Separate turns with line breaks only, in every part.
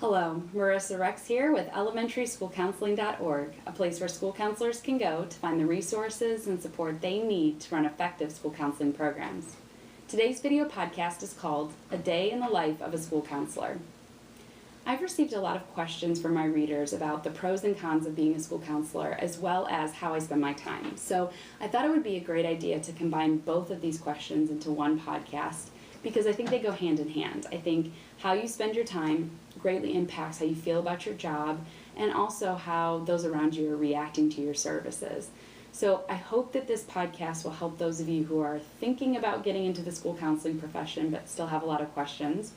Hello, Marissa Rex here with elementarySchoolCounseling.org, a place where school counselors can go to find the resources and support they need to run effective school counseling programs. Today's video podcast is called A Day in the Life of a School Counselor. I've received a lot of questions from my readers about the pros and cons of being a school counselor, as well as how I spend my time. So I thought it would be a great idea to combine both of these questions into one podcast, because I think they go hand in hand. I think how you spend your time greatly impacts how you feel about your job and also how those around you are reacting to your services. So I hope that this podcast will help those of you who are thinking about getting into the school counseling profession but still have a lot of questions.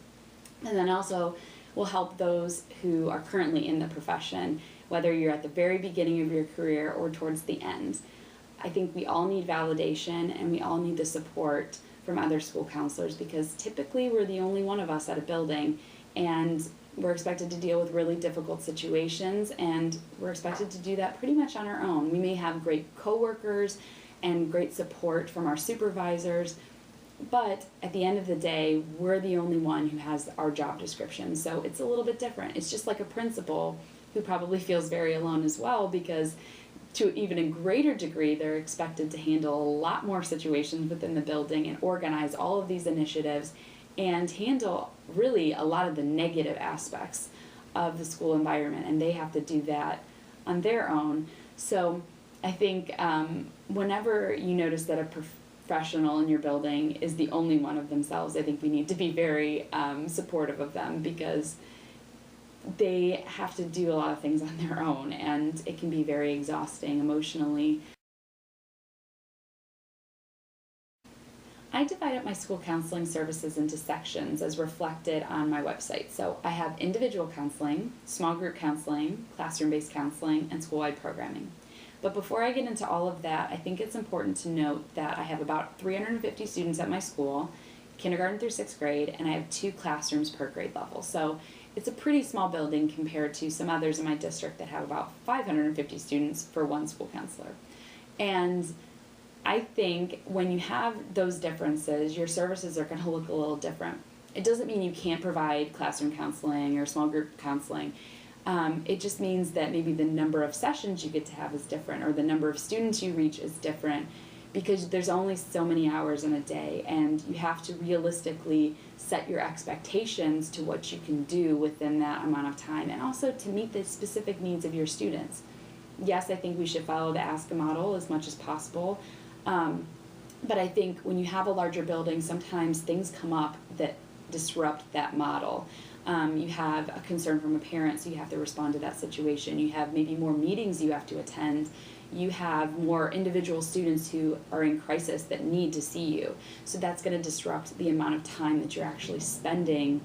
And then also will help those who are currently in the profession, whether you're at the very beginning of your career or towards the end. I think we all need validation and we all need the support from other school counselors, because typically we're the only one of us at a building and we're expected to deal with really difficult situations, and we're expected to do that pretty much on our own. We may have great coworkers and great support from our supervisors, but at the end of the day, we're the only one who has our job description. So it's a little bit different. It's just like a principal who probably feels very alone as well, because to even a greater degree, they're expected to handle a lot more situations within the building and organize all of these initiatives and handle really a lot of the negative aspects of the school environment, and they have to do that on their own. So I think whenever you notice that a professional in your building is the only one of themselves, I think we need to be very supportive of them, because they have to do a lot of things on their own, and it can be very exhausting emotionally. I divide up my school counseling services into sections as reflected on my website. So I have individual counseling, small group counseling, classroom-based counseling, and school-wide programming. But before I get into all of that, I think it's important to note that I have about 350 students at my school, kindergarten through 6th grade, and I have 2 classrooms per grade level. So it's a pretty small building compared to some others in my district that have about 550 students for one school counselor. And I think when you have those differences, your services are going to look a little different. It doesn't mean you can't provide classroom counseling or small group counseling. It just means that maybe the number of sessions you get to have is different, or the number of students you reach is different, because there's only so many hours in a day, and you have to realistically set your expectations to what you can do within that amount of time, and also to meet the specific needs of your students. Yes, I think we should follow the ASCA model as much as possible, but I think when you have a larger building, sometimes things come up that disrupt that model. You have a concern from a parent, so you have to respond to that situation. You have maybe more meetings you have to attend. You have more individual students who are in crisis that need to see you. So that's going to disrupt the amount of time that you're actually spending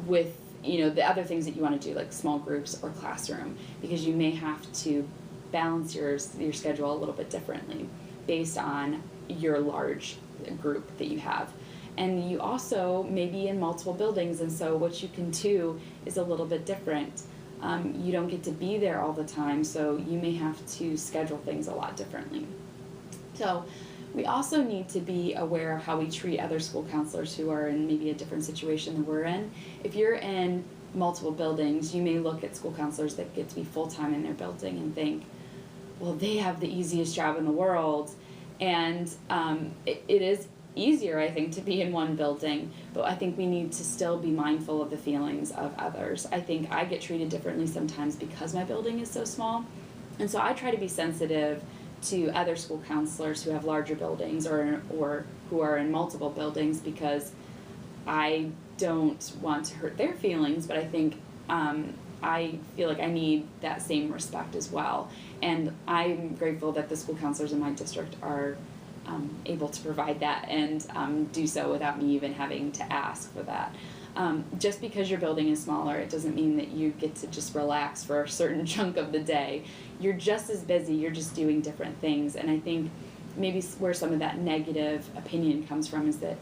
with the other things that you want to do, like small groups or classroom, because you may have to balance your schedule a little bit differently based on your large group that you have. And you also may be in multiple buildings, and so what you can do is a little bit different. You don't get to be there all the time, so you may have to schedule things a lot differently. So we also need to be aware of how we treat other school counselors who are in maybe a different situation than we're in. If you're in multiple buildings, you may look at school counselors that get to be full-time in their building and think, well, they have the easiest job in the world. And it is easier, I think, to be in one building, but I think we need to still be mindful of the feelings of others. I think I get treated differently sometimes because my building is so small, and so I try to be sensitive to other school counselors who have larger buildings or who are in multiple buildings, because I don't want to hurt their feelings, but I think I feel like I need that same respect as well. And I'm grateful that the school counselors in my district are able to provide that and do so without me even having to ask for that. Just because your building is smaller, it doesn't mean that you get to just relax for a certain chunk of the day. You're just as busy, you're just doing different things. And I think maybe where some of that negative opinion comes from is that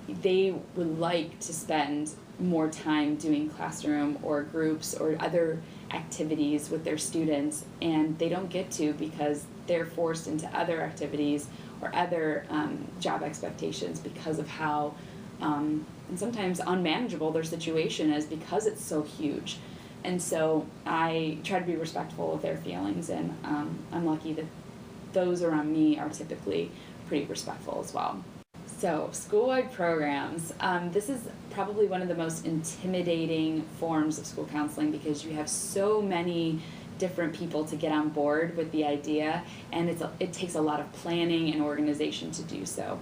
they would like to spend more time doing classroom or groups or other activities with their students, and they don't get to because they're forced into other activities or other job expectations because of how and sometimes unmanageable their situation is because it's so huge. And so I try to be respectful of their feelings, and I'm lucky that those around me are typically pretty respectful as well. So, school-wide programs. This is probably one of the most intimidating forms of school counseling because you have so many different people to get on board with the idea, and it takes a lot of planning and organization to do so.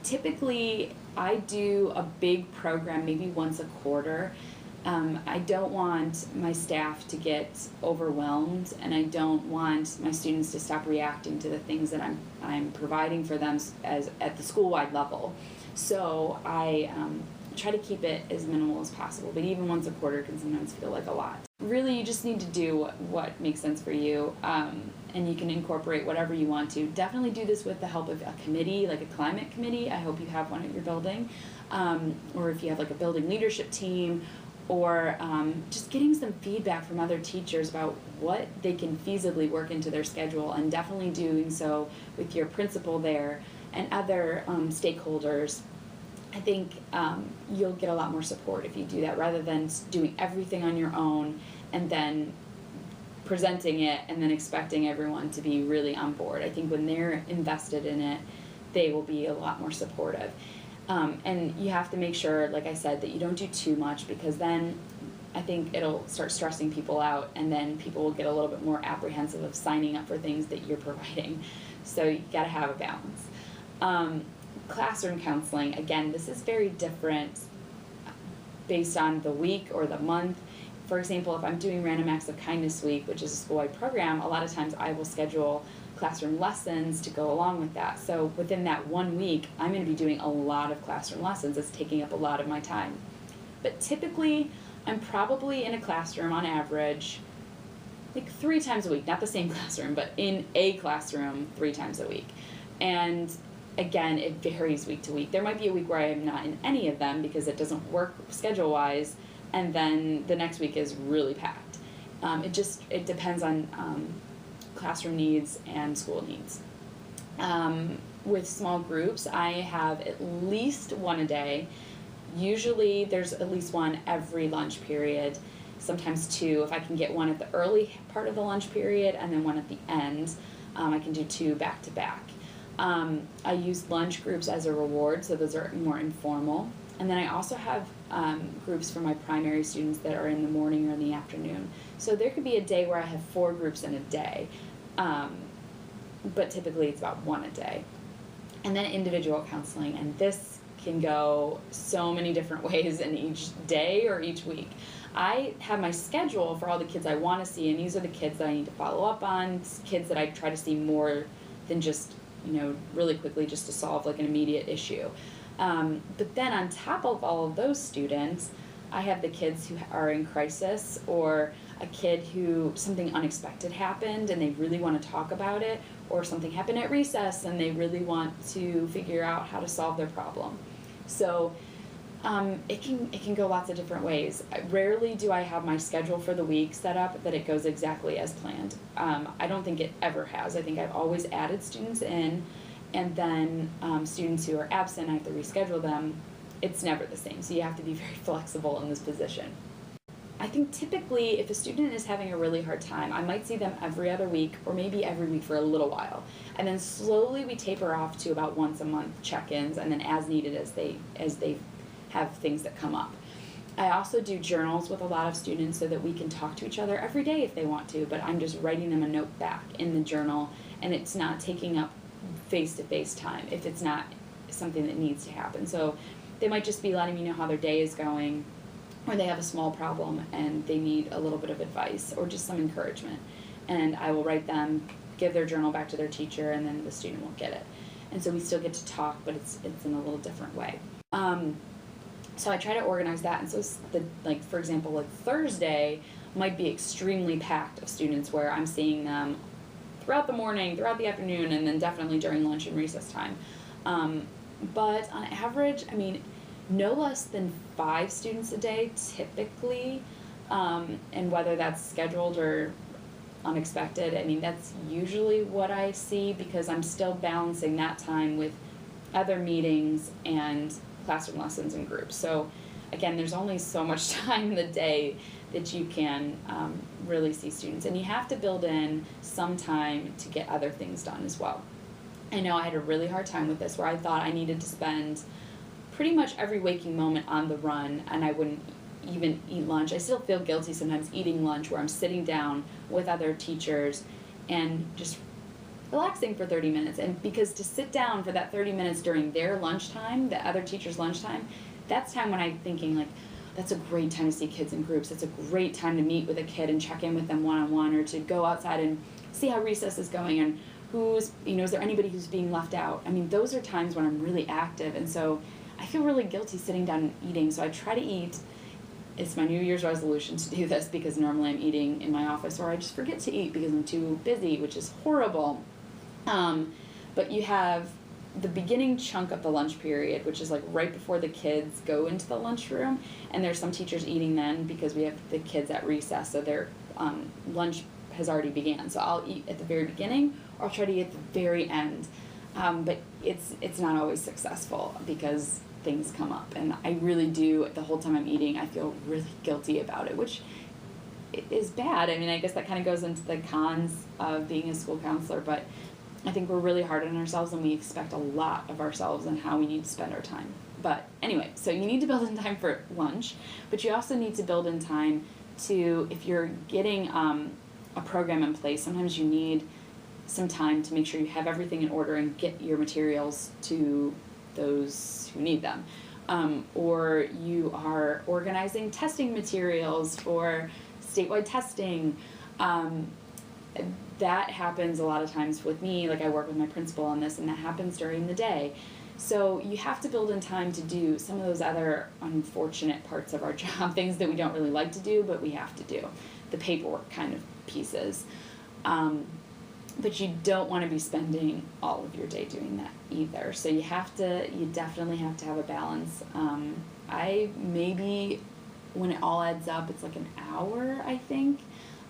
Typically, I do a big program maybe once a quarter. I don't want my staff to get overwhelmed, and I don't want my students to stop reacting to the things that I'm providing for them as at the school-wide level. So I try to keep it as minimal as possible, but even once a quarter can sometimes feel like a lot. Really, you just need to do what makes sense for you, and you can incorporate whatever you want to. Definitely do this with the help of a committee, like a climate committee. I hope you have one at your building, or if you have like a building leadership team, or just getting some feedback from other teachers about what they can feasibly work into their schedule, and definitely doing so with your principal there and other stakeholders. I think you'll get a lot more support if you do that rather than doing everything on your own and then presenting it and then expecting everyone to be really on board. I think when they're invested in it, they will be a lot more supportive. And you have to make sure, like I said, that you don't do too much, because then I think it'll start stressing people out, and then people will get a little bit more apprehensive of signing up for things that you're providing. So you gotta have a balance. Classroom counseling, again, this is very different based on the week or the month. For example, if I'm doing Random Acts of Kindness Week, which is a school-wide program, a lot of times I will schedule classroom lessons to go along with that. So within that 1 week, I'm going to be doing a lot of classroom lessons. It's taking up a lot of my time. But typically, I'm probably in a classroom on average, like 3 times a week. Not the same classroom, but in a classroom 3 times a week. And again, it varies week to week. There might be a week where I am not in any of them because it doesn't work schedule-wise, and then the next week is really packed. It depends on classroom needs and school needs. With small groups, I have at least one a day. Usually there's at least one every lunch period, sometimes 2. If I can get one at the early part of the lunch period and then one at the end, I can do 2 back to back. I use lunch groups as a reward, so those are more informal. And then I also have groups for my primary students that are in the morning or in the afternoon. So there could be a day where I have 4 groups in a day, but typically it's about 1 a day. And then individual counseling, and this can go so many different ways in each day or each week. I have my schedule for all the kids I want to see, and these are the kids that I need to follow up on, kids that I try to see more than just, really quickly just to solve like an immediate issue. But then on top of all of those students, I have the kids who are in crisis, or a kid who something unexpected happened and they really want to talk about it, or something happened at recess and they really want to figure out how to solve their problem. So it can go lots of different ways. Rarely do I have my schedule for the week set up that it goes exactly as planned. I don't think it ever has. I think I've always added students in, and then students who are absent, I have to reschedule them. It's never the same, so you have to be very flexible in this position. I think typically if a student is having a really hard time, I might see them every other week or maybe every week for a little while. And then slowly we taper off to about once a month check-ins, and then as needed as they have things that come up. I also do journals with a lot of students so that we can talk to each other every day if they want to, but I'm just writing them a note back in the journal, and it's not taking up face-to-face time if it's not something that needs to happen. So they might just be letting me know how their day is going, or they have a small problem and they need a little bit of advice or just some encouragement. And I will write them, give their journal back to their teacher, and then the student will get it. And so we still get to talk, but it's in a little different way. So I try to organize that, and so for example, Thursday might be extremely packed of students where I'm seeing them throughout the morning, throughout the afternoon, and then definitely during lunch and recess time. But on average, no less than 5 students a day typically, and whether that's scheduled or unexpected, that's usually what I see, because I'm still balancing that time with other meetings and classroom lessons in groups. So again, there's only so much time in the day that you can really see students, and you have to build in some time to get other things done as well. I know I had a really hard time with this, where I thought I needed to spend pretty much every waking moment on the run, and I wouldn't even eat lunch. I still feel guilty sometimes eating lunch, where I'm sitting down with other teachers and just relaxing for 30 minutes. And because to sit down for that 30 minutes during their lunchtime, the other teacher's lunchtime, that's time when I'm thinking, like, that's a great time to see kids in groups. It's a great time to meet with a kid and check in with them one-on-one, or to go outside and see how recess is going, and who's, is there anybody who's being left out? I mean, those are times when I'm really active, and so I feel really guilty sitting down and eating, so I try to eat. It's my New Year's resolution to do this, because normally I'm eating in my office, or I just forget to eat because I'm too busy, which is horrible. But you have the beginning chunk of the lunch period, which is like right before the kids go into the lunchroom, and there's some teachers eating then because we have the kids at recess, so their lunch has already began. So I'll eat at the very beginning, or I'll try to eat at the very end. But it's not always successful because things come up, and I really do, the whole time I'm eating, I feel really guilty about it, which is bad. I mean, I guess that kind of goes into the cons of being a school counselor, but I think we're really hard on ourselves, and we expect a lot of ourselves and how we need to spend our time. But anyway, so you need to build in time for lunch, but you also need to build in time to, if you're getting a program in place, sometimes you need some time to make sure you have everything in order and get your materials to those who need them. Or you are organizing testing materials for statewide testing. That happens a lot of times with me. Like, I work with my principal on this, and that happens during the day. So you have to build in time to do some of those other unfortunate parts of our job, things that we don't really like to do, but we have to do, the paperwork kind of pieces. But you don't want to be spending all of your day doing that either. So you definitely have to have a balance. I maybe, when it all adds up, it's like an hour, I think.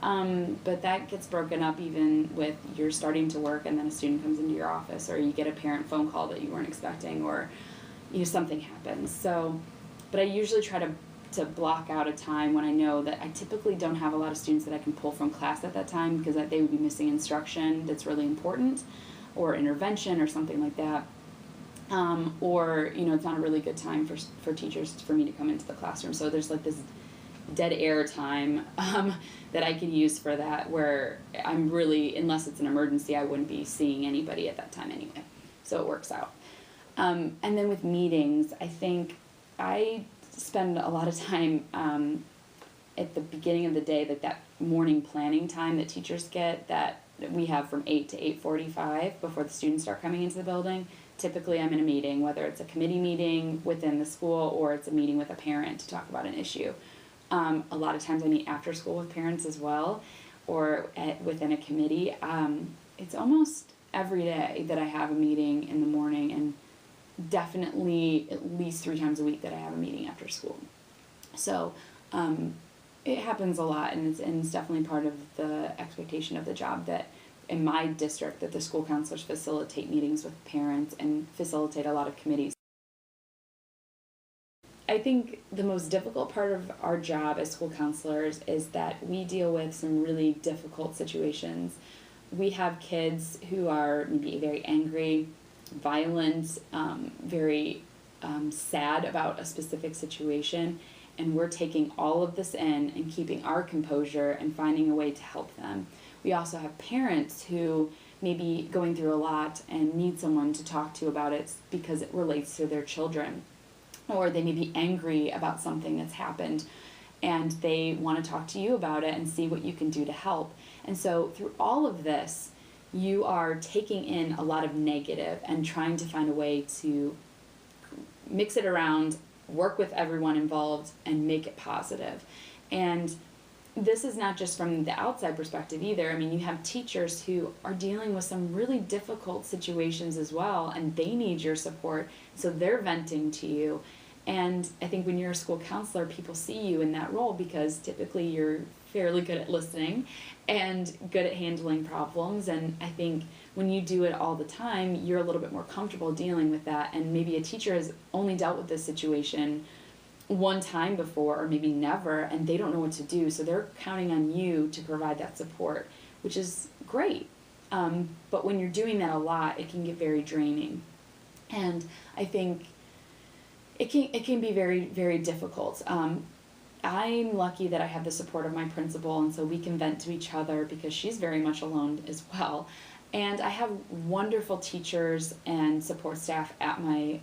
But that gets broken up even with you're starting to work and then a student comes into your office, or you get a parent phone call that you weren't expecting, or something happens. So, but I usually try to block out a time when I know that I typically don't have a lot of students that I can pull from class at that time, because they would be missing instruction that's really important, or intervention or something like that. Or it's not a really good time for teachers for me to come into the classroom. So there's like this dead air time that I could use for that, where I'm really, unless it's an emergency, I wouldn't be seeing anybody at that time anyway. So it works out. And then with meetings, I think I spend a lot of time at the beginning of the day, that morning planning time that teachers get, that we have from 8 to 8:45 before the students start coming into the building. Typically I'm in a meeting, whether it's a committee meeting within the school or it's a meeting with a parent to talk about an issue. A lot of times I meet after school with parents as well, or within a committee. It's almost every day that I have a meeting in the morning, and definitely at least 3 times a week that I have a meeting after school. So it happens a lot, and it's definitely part of the expectation of the job that in my district that the school counselors facilitate meetings with parents and facilitate a lot of committees. I think the most difficult part of our job as school counselors is that we deal with some really difficult situations. We have kids who are maybe very angry, violent, very sad about a specific situation, and we're taking all of this in and keeping our composure and finding a way to help them. We also have parents who may be going through a lot and need someone to talk to about it because it relates to their children. Or they may be angry about something that's happened and they want to talk to you about it and see what you can do to help. And so through all of this, you are taking in a lot of negative and trying to find a way to mix it around, work with everyone involved, and make it positive. And this is not just from the outside perspective either. I mean, you have teachers who are dealing with some really difficult situations as well, and they need your support, so they're venting to you. And I think when you're a school counselor, people see you in that role because typically you're fairly good at listening and good at handling problems. And I think when you do it all the time, you're a little bit more comfortable dealing with that. And maybe a teacher has only dealt with this situation one time before, or maybe never, and they don't know what to do. So they're counting on you to provide that support, which is great. But when you're doing that a lot, it can get very draining. And I think it can be very, very difficult. I'm lucky that I have the support of my principal, and so we can vent to each other because she's very much alone as well. And I have wonderful teachers and support staff at my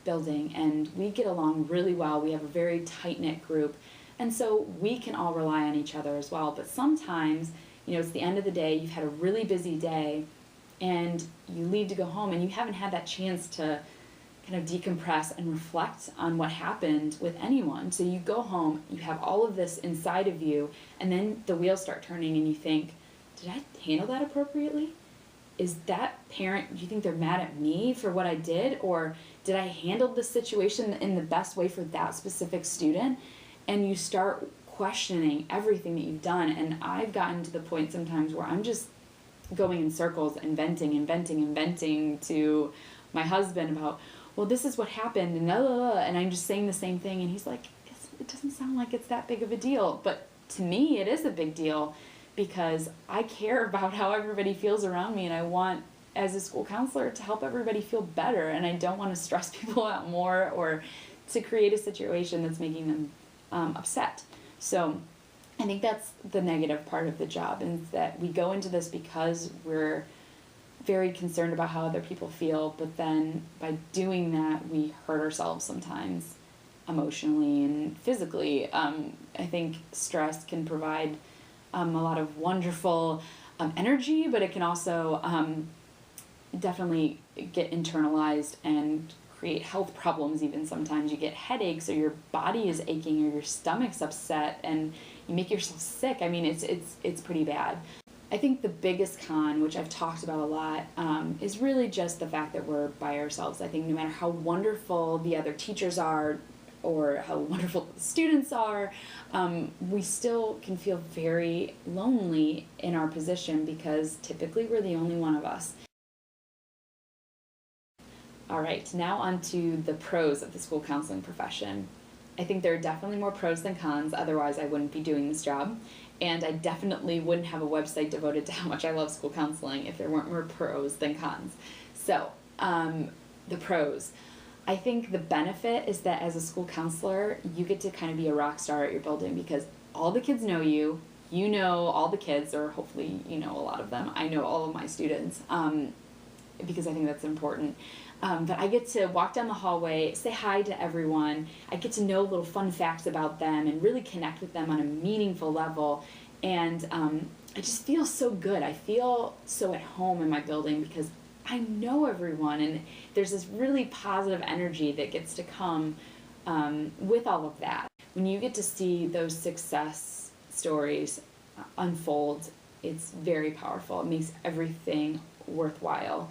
building, and we get along really well. We have a very tight-knit group, and so we can all rely on each other as well. But sometimes, it's the end of the day, you've had a really busy day, and you leave to go home, and you haven't had that chance to kind of decompress and reflect on what happened with anyone. So you go home, you have all of this inside of you, and then the wheels start turning, and you think, did I handle that appropriately? Is that parent, do you think they're mad at me for what I did? Or did I handle the situation in the best way for that specific student? And you start questioning everything that you've done. And I've gotten to the point sometimes where I'm just going in circles and venting to my husband about, well, this is what happened, and and I'm just saying the same thing. And he's like, it doesn't sound like it's that big of a deal. But to me, it is a big deal, because I care about how everybody feels around me, and I want, as a school counselor, to help everybody feel better, and I don't want to stress people out more or to create a situation that's making them upset. So I think that's the negative part of the job, is that we go into this because we're very concerned about how other people feel, but then by doing that, we hurt ourselves sometimes emotionally and physically. I think stress can provide a lot of wonderful energy, but it can also definitely get internalized and create health problems. Even sometimes you get headaches, or your body is aching, or your stomach's upset, and you make yourself sick. I mean, it's pretty bad. I think the biggest con, which I've talked about a lot, is really just the fact that we're by ourselves. I think no matter how wonderful the other teachers are, or how wonderful the students are, we still can feel very lonely in our position, because typically we're the only one of us. All right, now on to the pros of the school counseling profession. I think there are definitely more pros than cons, otherwise I wouldn't be doing this job. And I definitely wouldn't have a website devoted to how much I love school counseling if there weren't more pros than cons. So, the pros. I think the benefit is that as a school counselor, you get to kind of be a rock star at your building, because all the kids know you. You know all the kids, or hopefully you know a lot of them. I know all of my students, because I think that's important. But I get to walk down the hallway, say hi to everyone. I get to know little fun facts about them and really connect with them on a meaningful level. And I just feel so good. I feel so at home in my building, because I know everyone, and there's this really positive energy that gets to come with all of that. When you get to see those success stories unfold, it's very powerful. It makes everything worthwhile,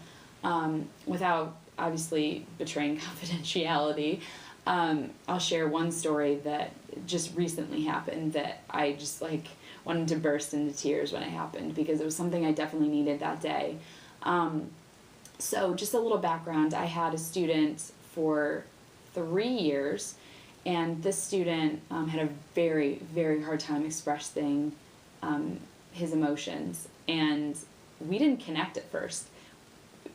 without obviously betraying confidentiality. I'll share one story that just recently happened that I just wanted to burst into tears when it happened, because it was something I definitely needed that day. So just a little background. I had a student for 3 years, and this student had a very, very hard time expressing his emotions, and we didn't connect at first.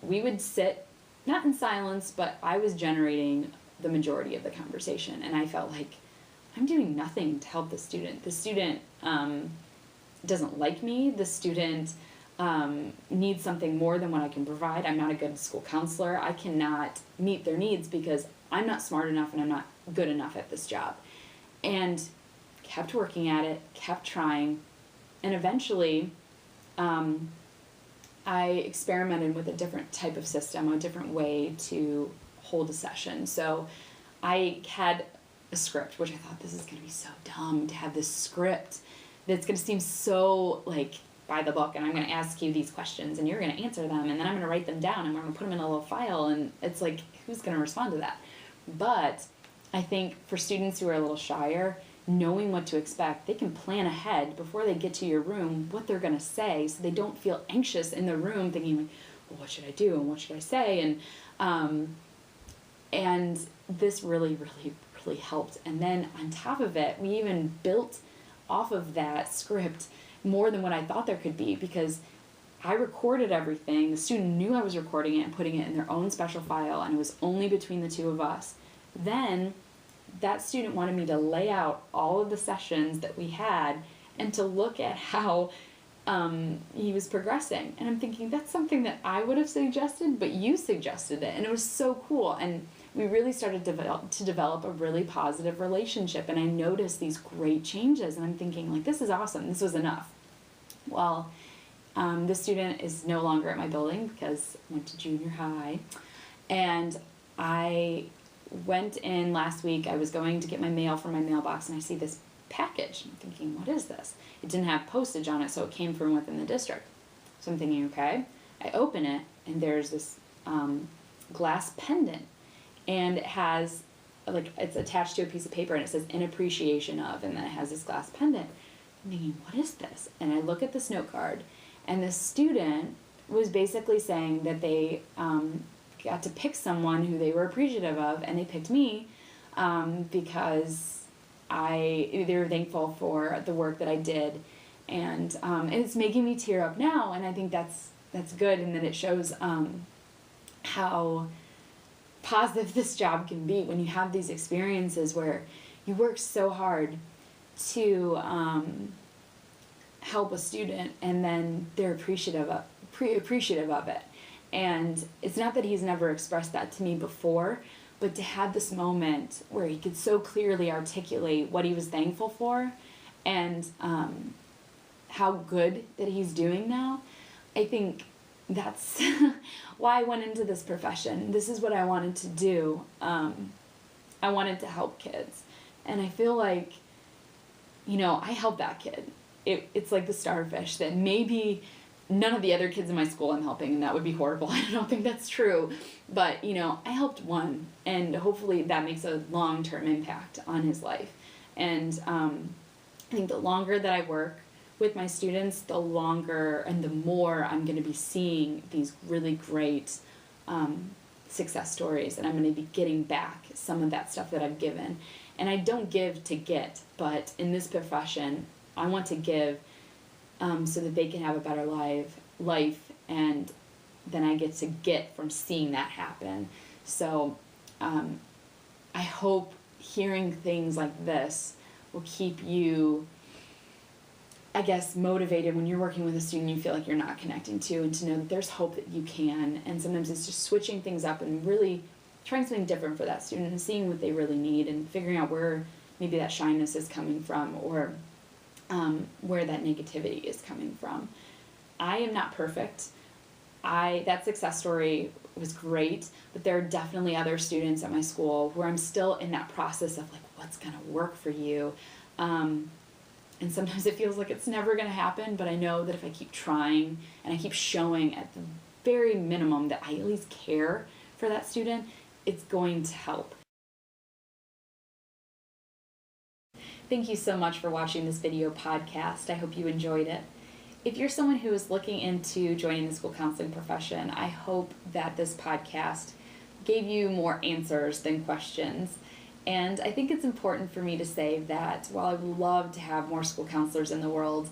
We would sit, not in silence, but I was generating the majority of the conversation, and I felt like I'm doing nothing to help the student. The student doesn't like me. The student needs something more than what I can provide. I'm not a good school counselor. I cannot meet their needs because I'm not smart enough and I'm not good enough at this job. And kept working at it, kept trying, and eventually I experimented with a different type of system, a different way to hold a session. So I had a script, which I thought, this is going to be so dumb to have this script that's going to seem so by the book, and I'm going to ask you these questions and you're going to answer them, and then I'm going to write them down and we're going to put them in a little file, and it's like, who's going to respond to that? But I think for students who are a little shyer, knowing what to expect, they can plan ahead before they get to your room what they're going to say, so they don't feel anxious in the room thinking, well, what should I do and what should I say? And this really, really, really helped. And then on top of it, we even built off of that script more than what I thought there could be, because I recorded everything. The student knew I was recording it and putting it in their own special file, and it was only between the two of us. Then that student wanted me to lay out all of the sessions that we had and to look at how he was progressing. And I'm thinking, that's something that I would have suggested, but you suggested it. And it was so cool. And we really started to develop a really positive relationship. And I noticed these great changes. And I'm thinking, like, this is awesome. This was enough. Well, this student is no longer at my building because I went to junior high. And I went in last week. I was going to get my mail from my mailbox, and I see this package. I'm thinking, what is this? It didn't have postage on it, so it came from within the district. So I'm thinking, okay. I open it, and there's this glass pendant, and it has, like, it's attached to a piece of paper, and it says, in appreciation of, and then it has this glass pendant. I'm thinking, what is this? And I look at this note card, and this student was basically saying that they got to pick someone who they were appreciative of, and they picked me because they were thankful for the work that I did, and it's making me tear up now. And I think that's good, and that it shows how positive this job can be when you have these experiences where you work so hard to help a student, and then they're appreciative of it. And it's not that he's never expressed that to me before, but to have this moment where he could so clearly articulate what he was thankful for, and how good that he's doing now, I think that's why I went into this profession. This is what I wanted to do. I wanted to help kids. And I feel like, I helped that kid. It's like the starfish that maybe none of the other kids in my school I'm helping, and that would be horrible. I don't think that's true. But, I helped one, and hopefully that makes a long-term impact on his life. And I think the longer that I work with my students, the longer and the more I'm going to be seeing these really great success stories, and I'm going to be getting back some of that stuff that I've given. And I don't give to get, but in this profession, I want to give so that they can have a better life, and then I get to get from seeing that happen. So I hope hearing things like this will keep you, I guess, motivated when you're working with a student you feel like you're not connecting to, and to know that there's hope that you can. And sometimes it's just switching things up and really trying something different for that student and seeing what they really need, and figuring out where maybe that shyness is coming from, or where that negativity is coming from. I am not perfect. That success story was great, but there are definitely other students at my school where I'm still in that process of, like, what's going to work for you? And sometimes it feels like it's never going to happen, but I know that if I keep trying and I keep showing at the very minimum that I at least care for that student, it's going to help. Thank you so much for watching this video podcast. I hope you enjoyed it. If you're someone who is looking into joining the school counseling profession, I hope that this podcast gave you more answers than questions. And I think it's important for me to say that while I would love to have more school counselors in the world,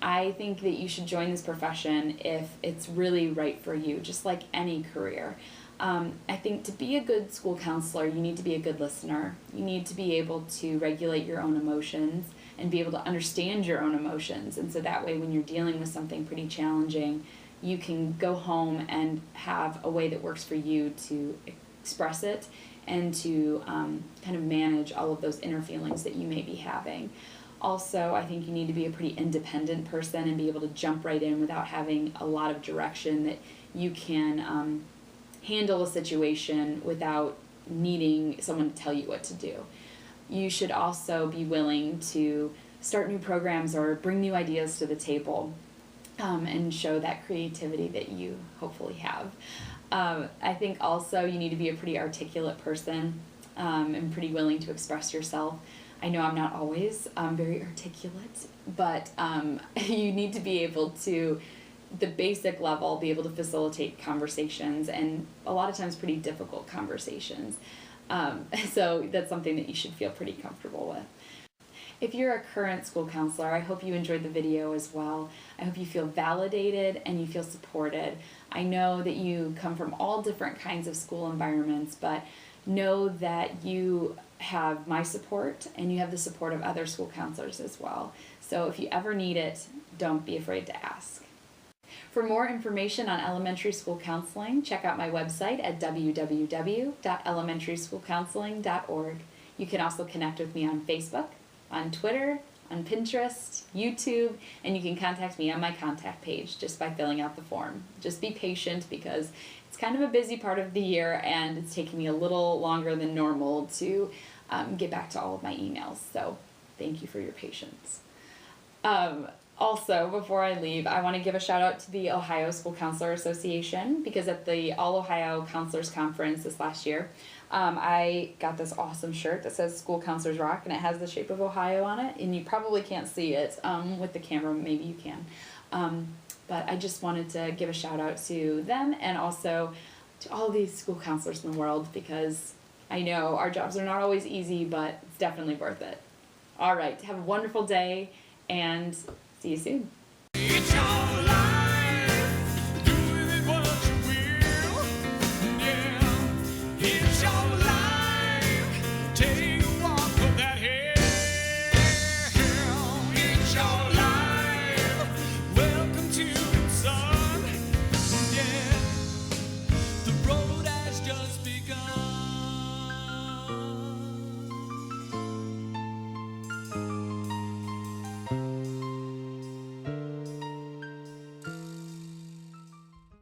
I think that you should join this profession if it's really right for you, just like any career. I think to be a good school counselor, you need to be a good listener. You need to be able to regulate your own emotions and be able to understand your own emotions. And so that way, when you're dealing with something pretty challenging, you can go home and have a way that works for you to express it and to kind of manage all of those inner feelings that you may be having. Also, I think you need to be a pretty independent person and be able to jump right in without having a lot of direction, that you can handle a situation without needing someone to tell you what to do. You should also be willing to start new programs or bring new ideas to the table, and show that creativity that you hopefully have. I think also you need to be a pretty articulate person, and pretty willing to express yourself. I know I'm not always very articulate, but you need to be able to the basic level, be able to facilitate conversations, and a lot of times pretty difficult conversations. So that's something that you should feel pretty comfortable with. If you're a current school counselor, I hope you enjoyed the video as well. I hope you feel validated and you feel supported. I know that you come from all different kinds of school environments, but know that you have my support and you have the support of other school counselors as well. So if you ever need it, don't be afraid to ask. For more information on elementary school counseling, check out my website at www.elementaryschoolcounseling.org. You can also connect with me on Facebook, on Twitter, on Pinterest, YouTube, and you can contact me on my contact page just by filling out the form. Just be patient because it's kind of a busy part of the year and it's taking me a little longer than normal to get back to all of my emails. So thank you for your patience. Also, before I leave, I want to give a shout out to the Ohio School Counselor Association because at the All Ohio Counselors Conference this last year, I got this awesome shirt that says School Counselors Rock, and it has the shape of Ohio on it, and you probably can't see it with the camera, maybe you can. But I just wanted to give a shout out to them and also to all these school counselors in the world because I know our jobs are not always easy, but it's definitely worth it. All right, have a wonderful day and see you soon.